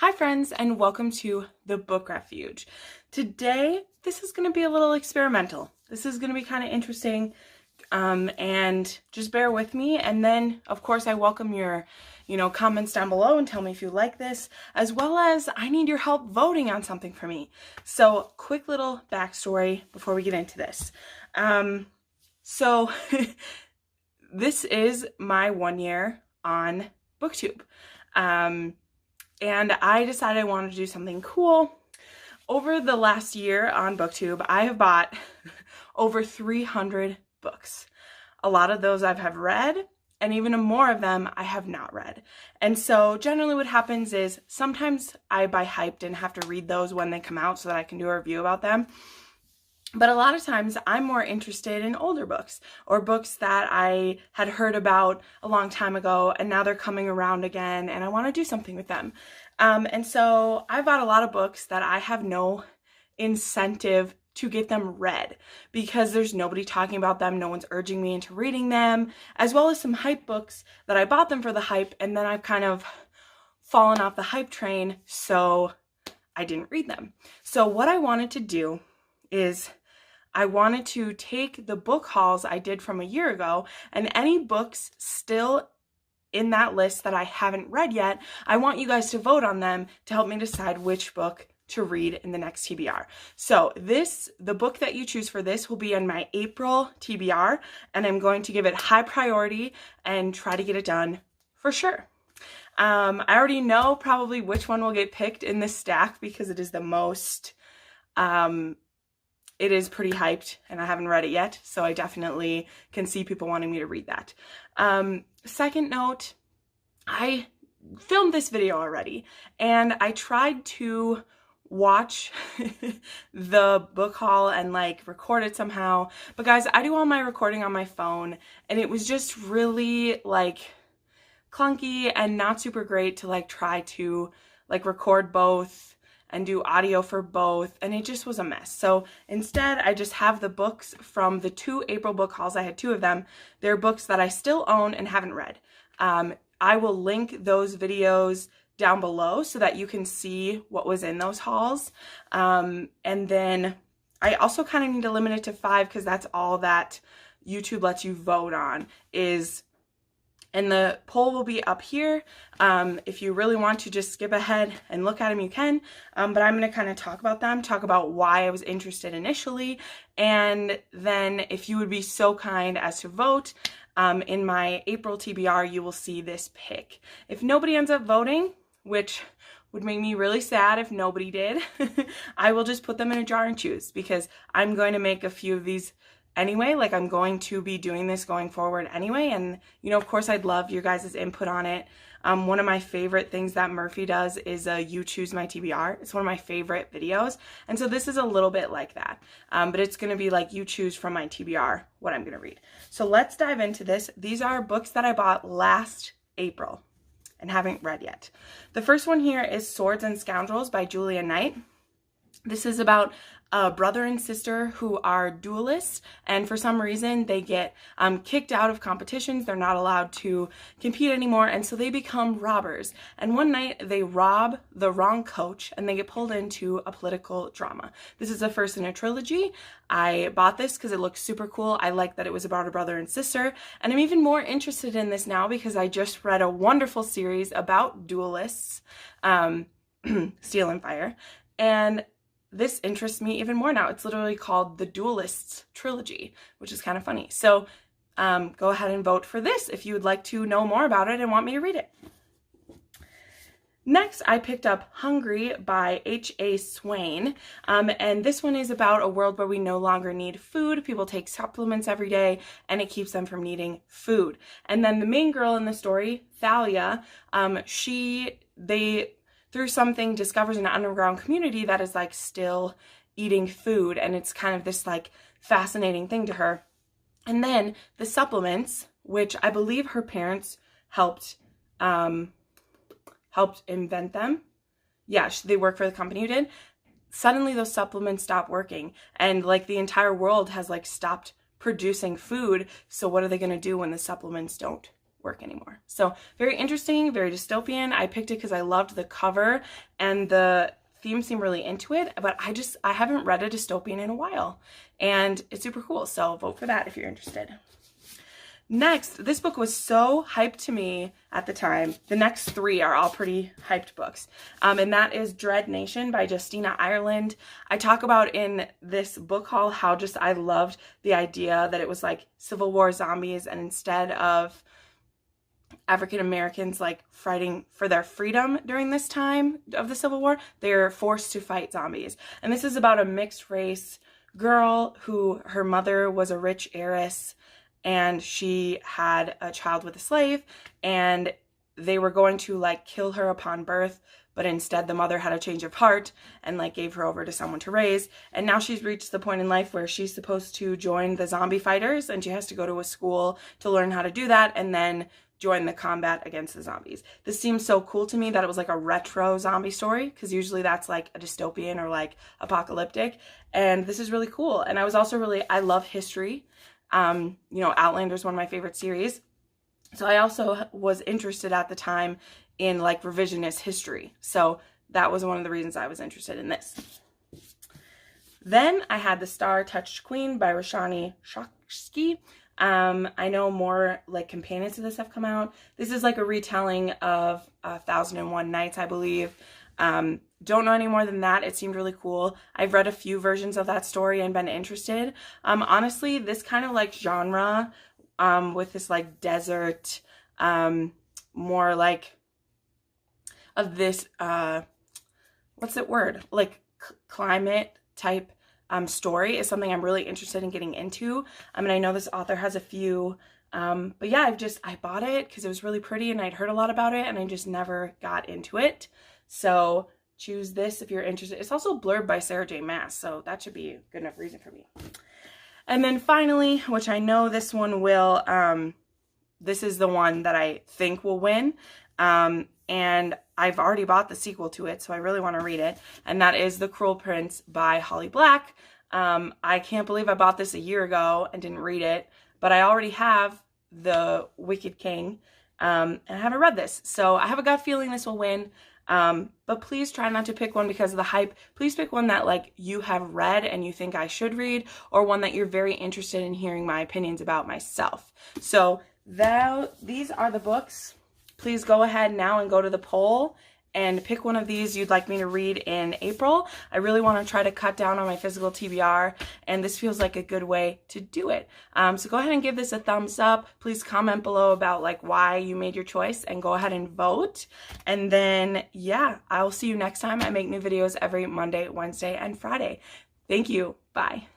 Hi friends, and welcome to the Book Refuge. Today, this is going to be a little experimental. This is going to be kind of interesting, and just bear with me. And then, of course, I welcome your, comments down below and tell me if you like this, as well as I need your help voting on something for me. So, quick little backstory before we get into this. So, this is my 1 year on Booktube. And I decided I wanted to do something cool. Over the last year on Booktube, I have bought over 300 books. A lot of those I have read, and even more of them I have not read. And so generally what happens is sometimes I buy hyped and have to read those when they come out so that I can do a review about them. But a lot of times I'm more interested in older books or books that I had heard about a long time ago and now they're coming around again and I want to do something with them. And so I bought a lot of books that I have no incentive to get them read because there's nobody talking about them. No one's urging me into reading them, as well as some hype books that I bought them for the hype and then I've kind of fallen off the hype train, so I didn't read them. So what I wanted to do is I wanted to take the book hauls I did from a year ago and any books still in that list that I haven't read yet, I want you guys to vote on them to help me decide which book to read in the next TBR. So the book that you choose for this will be in my April TBR, and I'm going to give it high priority and try to get it done for sure. I already know probably which one will get picked in this stack because it is the most, it is pretty hyped and I haven't read it yet, so I definitely can see people wanting me to read that. Second note, I filmed this video already and I tried to watch the book haul and record it somehow, but guys, I do all my recording on my phone and it was just really clunky and not super great to try to record both and do audio for both, and it just was a mess. So instead, I just have the books from the 2 April book hauls. I had 2 of them. They're books that I still own and haven't read. I will link those videos down below so that you can see what was in those hauls. And then I also kind of need to limit it to 5 because that's all that YouTube lets you vote on and the poll will be up here. If you really want to just skip ahead and look at them, you can. But I'm going to kind of talk about them, talk about why I was interested initially. And then if you would be so kind as to vote, in my April TBR, you will see this pick. If nobody ends up voting, which would make me really sad if nobody did, I will just put them in a jar and choose because I'm going to make a few of these anyway. I'm going to be doing this going forward anyway, and of course I'd love your guys' input on it. One of my favorite things that Murphy does is You Choose My TBR. It's one of my favorite videos, and so this is a little bit like that, but it's going to be you choose from my TBR what I'm going to read. So let's dive into this. These are books that I bought last April and haven't read yet. The first one here is Swords and Scoundrels by Julia Knight. This is about a brother and sister who are duelists, and for some reason they get kicked out of competitions. They're not allowed to compete anymore, and so they become robbers. And one night they rob the wrong coach and they get pulled into a political drama. This is the first in a trilogy. I bought this because it looks super cool. I like that it was about a brother and sister, and I'm even more interested in this now because I just read a wonderful series about duelists, Steel and Fire, and this interests me even more now. It's literally called the Duelists Trilogy, which is kind of funny. So go ahead and vote for this if you would like to know more about it and want me to read it. Next, I picked up Hungry by H.A. Swain, and this one is about a world where we no longer need food. People take supplements every day, and it keeps them from needing food. And then the main girl in the story, Thalia, through something discovers an underground community that is still eating food, and it's kind of this fascinating thing to her. And then the supplements, which I believe her parents helped invent them. Yeah, they work for the company who did. Suddenly those supplements stop working, and the entire world has stopped producing food. So what are they going to do when the supplements don't work anymore. So very interesting, very dystopian. I picked it because I loved the cover and the theme seemed really into it, but I haven't read a dystopian in a while, and it's super cool. So vote for that if you're interested. Next, this book was so hyped to me at the time. The next three are all pretty hyped books. And that is Dread Nation by Justina Ireland. I talk about in this book haul how just I loved the idea that it was like Civil War zombies, and instead of African Americans like fighting for their freedom during this time of the Civil War, they're forced to fight zombies. And this is about a mixed race girl who her mother was a rich heiress, and she had a child with a slave, and they were going to like kill her upon birth, but instead the mother had a change of heart and like gave her over to someone to raise. And now she's reached the point in life where she's supposed to join the zombie fighters, and she has to go to a school to learn how to do that and then join the combat against the zombies. This seems so cool to me that it was like a retro zombie story, because usually that's like a dystopian or like apocalyptic, and this is really cool. And I was also I love history. You know, Outlander is one of my favorite series. So I also was interested at the time in like revisionist history. So that was one of the reasons I was interested in this. Then I had The Star-Touched Queen by Roshani Chokshi. I know more like companions to this have come out. This is like a retelling of 1001 Nights, I believe. Don't know any more than that. It seemed really cool. I've read a few versions of that story and been interested. Honestly, this kind of like genre, with this like desert, more like of this, what's that word? Like climate type story is something I'm really interested in getting into. I mean, I know this author has a few, but yeah, I bought it because it was really pretty and I'd heard a lot about it and I just never got into it. So choose this if you're interested. It's also blurred by Sarah J. Maas, so that should be a good enough reason for me. And then finally, which I know this one will, this is the one that I think will win. And I've already bought the sequel to it, so I really want to read it. And that is The Cruel Prince by Holly Black. I can't believe I bought this a year ago and didn't read it, but I already have The Wicked King, and I haven't read this. So I have a gut feeling this will win. But please try not to pick one because of the hype. Please pick one that like you have read and you think I should read, or one that you're very interested in hearing my opinions about myself. So these are the books. Please go ahead now and go to the poll and pick one of these you'd like me to read in April. I really want to try to cut down on my physical TBR, and this feels like a good way to do it. So go ahead and give this a thumbs up. Please comment below about like why you made your choice, and go ahead and vote. And then, yeah, I will see you next time. I make new videos every Monday, Wednesday, and Friday. Thank you. Bye.